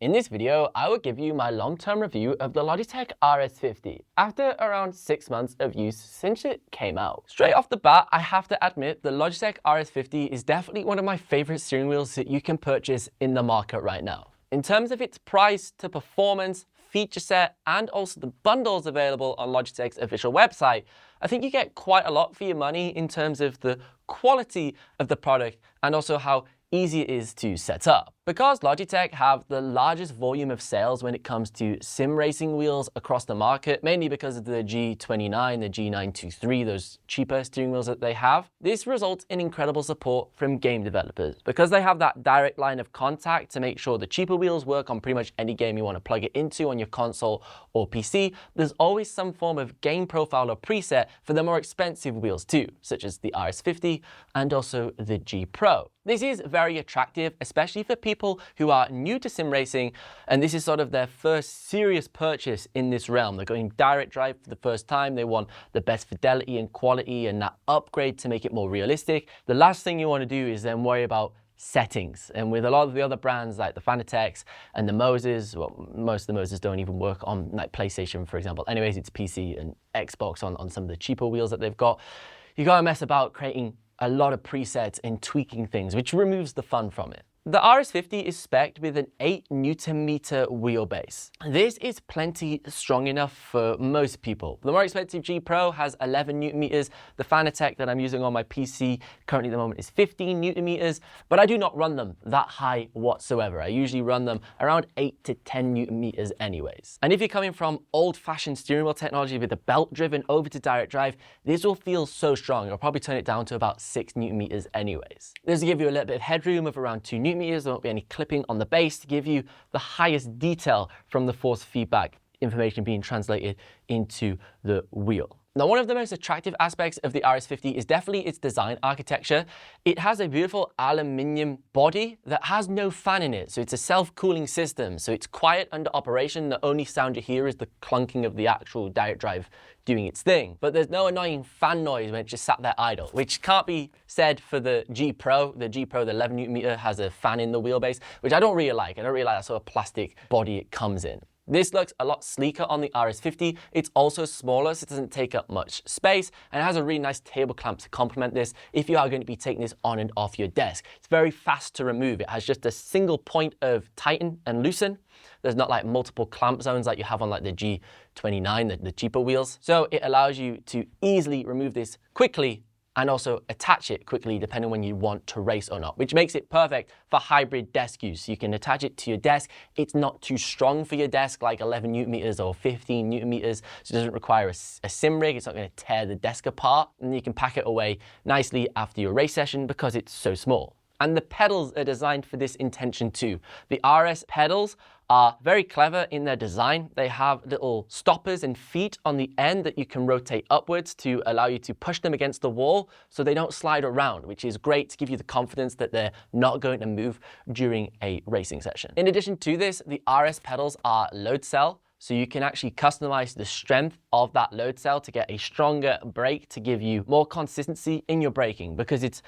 In this video, I will give you my long-term review of the Logitech RS50 after around 6 months of use since it came out. Straight off the bat, I have to admit the Logitech RS50 is definitely one of my favorite steering wheels that you can purchase in the market right now. In terms of its price to performance, feature set, and also the bundles available on Logitech's official website, I think you get quite a lot for your money in terms of the quality of the product and also how easy it is to set up. Because Logitech have the largest volume of sales when it comes to sim racing wheels across the market, mainly because of the G29, the G923, those cheaper steering wheels that they have, this results in incredible support from game developers. Because they have that direct line of contact to make sure the cheaper wheels work on pretty much any game you want to plug it into on your console or PC, there's always some form of game profile or preset for the more expensive wheels too, such as the RS50 and also the G Pro. This is very attractive, especially for people who are new to sim racing, and this is sort of their first serious purchase in this realm. They're going direct drive for the first time. They want the best fidelity and quality and that upgrade to make it more realistic. The last thing you want to do is then worry about settings. And with a lot of the other brands like the Fanatec's and the Moses, well, most of the Moses don't even work on like PlayStation, for example. Anyways, it's PC and Xbox on some of the cheaper wheels that they've got. You gotta mess about creating a lot of presets and tweaking things, which removes the fun from it. The RS50 is spec'd with an 8 Nm wheelbase. This is plenty strong enough for most people. The more expensive G Pro has 11 Nm. The Fanatec that I'm using on my PC currently at the moment is 15 Nm, but I do not run them that high whatsoever. I usually run them around 8 to 10 Nm anyways. And if you're coming from old-fashioned steering wheel technology with the belt driven over to direct drive, this will feel so strong. I'll probably turn it down to about 6 Nm anyways. This will give you a little bit of headroom of around 2 Nm. There won't be any clipping on the base to give you the highest detail from the force feedback information being translated into the wheel. Now, one of the most attractive aspects of the RS50 is definitely its design architecture. It has a beautiful aluminium body that has no fan in it, so it's a self-cooling system, so it's quiet under operation. The only sound you hear is the clunking of the actual direct drive doing its thing. But there's no annoying fan noise when it's just sat there idle, which can't be said for the G Pro. The G Pro, the 11 Nm, has a fan in the wheelbase, which I don't really like. I don't really like that sort of plastic body it comes in. This looks a lot sleeker on the RS50. It's also smaller, so it doesn't take up much space, and it has a really nice table clamp to complement this if you are going to be taking this on and off your desk. It's very fast to remove. It has just a single point of tighten and loosen. There's not like multiple clamp zones like you have on like the G29, the cheaper wheels. So it allows you to easily remove this quickly and also attach it quickly depending on when you want to race or not, which makes it perfect for hybrid desk use. You can attach it to your desk. It's not too strong for your desk, like 11 Nm or 15 Nm, so it doesn't require a sim rig. It's not going to tear the desk apart, and you can pack it away nicely after your race session because it's so small. And the pedals are designed for this intention too. The RS pedals are very clever in their design. They have little stoppers and feet on the end that you can rotate upwards to allow you to push them against the wall so they don't slide around, which is great to give you the confidence that they're not going to move during a racing session. In addition to this, the RS pedals are load cell, so you can actually customize the strength of that load cell to get a stronger brake to give you more consistency in your braking, because it's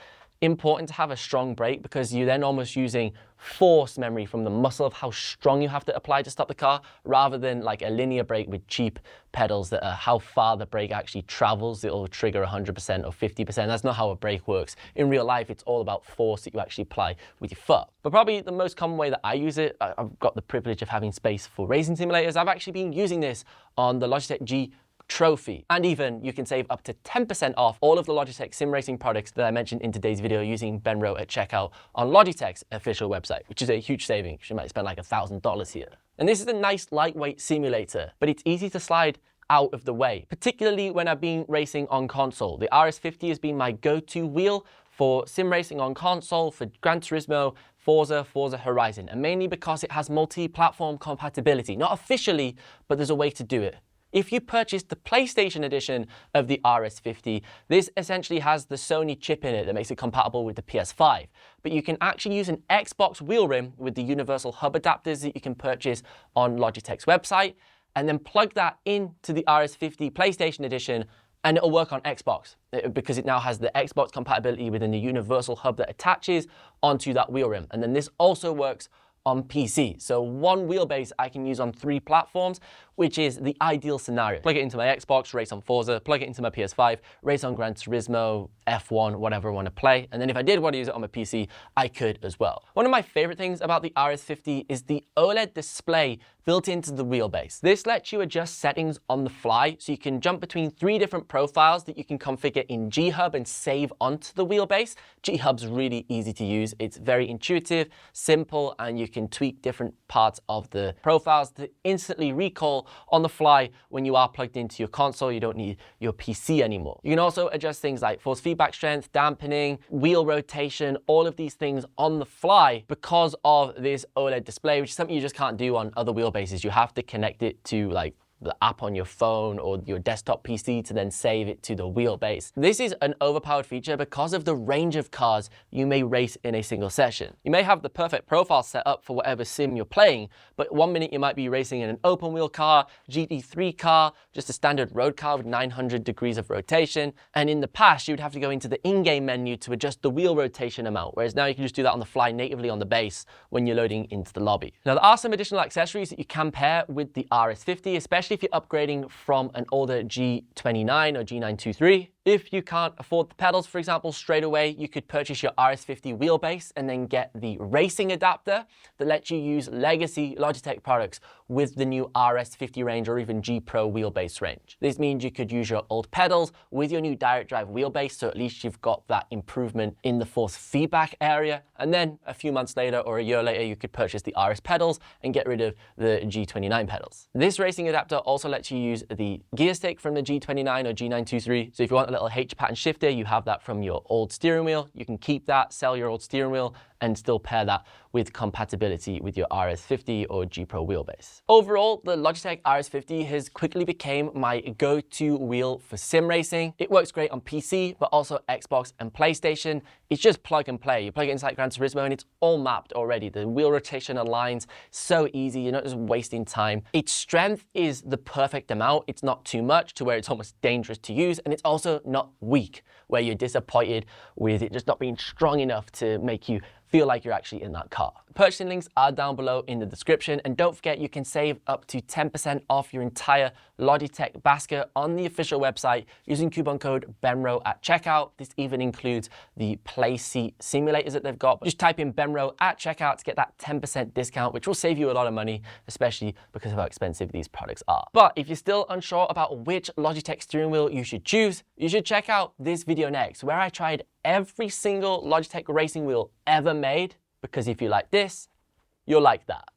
important to have a strong brake because you're then almost using force memory from the muscle of how strong you have to apply to stop the car, rather than like a linear brake with cheap pedals that are how far the brake actually travels. It'll trigger 100% or 50%. That's not how a brake works. In real life, it's all about force that you actually apply with your foot. But probably the most common way that I use it, I've got the privilege of having space for racing simulators. I've actually been using this on the Logitech G Trophy, and even you can save up to 10% off all of the Logitech sim racing products that I mentioned in today's video using BENROW at checkout on Logitech's official website, which is a huge saving. You might spend like $1,000 here. And this is a nice lightweight simulator, but it's easy to slide out of the way, particularly when I've been racing on console. The RS50 has been my go-to wheel for sim racing on console, for Gran Turismo, Forza Horizon, and mainly because it has multi-platform compatibility. Not officially, but there's a way to do it. If you purchase the PlayStation edition of the RS50, this essentially has the Sony chip in it that makes it compatible with the PS5. But you can actually use an Xbox wheel rim with the universal hub adapters that you can purchase on Logitech's website, and then plug that into the RS50 PlayStation edition, and it'll work on Xbox because it now has the Xbox compatibility within the universal hub that attaches onto that wheel rim. And then this also works on PC. So one wheelbase I can use on 3 platforms, which is the ideal scenario. Plug it into my Xbox, race on Forza, plug it into my PS5, race on Gran Turismo, F1, whatever I want to play. And then if I did want to use it on my PC, I could as well. One of my favorite things about the RS50 is the OLED display built into the wheelbase. This lets you adjust settings on the fly, so you can jump between 3 different profiles that you can configure in G Hub and save onto the wheelbase. G Hub's really easy to use. It's very intuitive, simple, and you can tweak different parts of the profiles to instantly recall on the fly when you are plugged into your console. You don't need your PC anymore. You can also adjust things like force feedback strength, dampening, wheel rotation, all of these things on the fly because of this OLED display, which is something you just can't do on other wheelbases. You have to connect it to like the app on your phone or your desktop PC to then save it to the wheelbase. This is an overpowered feature because of the range of cars you may race in a single session. You may have the perfect profile set up for whatever sim you're playing, but one minute you might be racing in an open wheel car, GT3 car, just a standard road car with 900 degrees of rotation. And in the past, you'd have to go into the in-game menu to adjust the wheel rotation amount, whereas now you can just do that on the fly natively on the base when you're loading into the lobby. Now, there are some additional accessories that you can pair with the RS50, especially if you're upgrading from an older G29 or G923. If you can't afford the pedals, for example, straight away, you could purchase your RS50 wheelbase and then get the racing adapter that lets you use legacy Logitech products with the new RS50 range or even G Pro wheelbase range. This means you could use your old pedals with your new direct drive wheelbase, so at least you've got that improvement in the force feedback area. And then a few months later or a year later, you could purchase the RS pedals and get rid of the G29 pedals. This racing adapter also lets you use the gear stick from the G29 or G923. So if you want a little H pattern shifter, you have that from your old steering wheel. You can keep that, sell your old steering wheel, and still pair that with compatibility with your RS50 or G Pro wheelbase. Overall, the Logitech RS50 has quickly become my go-to wheel for sim racing. It works great on PC, but also Xbox and PlayStation. It's just plug and play. You plug it inside Gran Turismo and it's all mapped already. The wheel rotation aligns so easy. You're not just wasting time. Its strength is the perfect amount. It's not too much to where it's almost dangerous to use, and it's also not weak, where you're disappointed with it just not being strong enough to make you feel like you're actually in that car. Purchasing links are down below in the description, and don't forget you can save up to 10% off your entire Logitech basket on the official website using coupon code BENROW at checkout. This even includes the play seat simulators that they've got. Just type in BENROW at checkout to get that 10% discount, which will save you a lot of money, especially because of how expensive these products are. But if you're still unsure about which Logitech steering wheel you should choose, you should check out this video next, where I tried every single Logitech racing wheel ever made, because if you like this, you'll like that.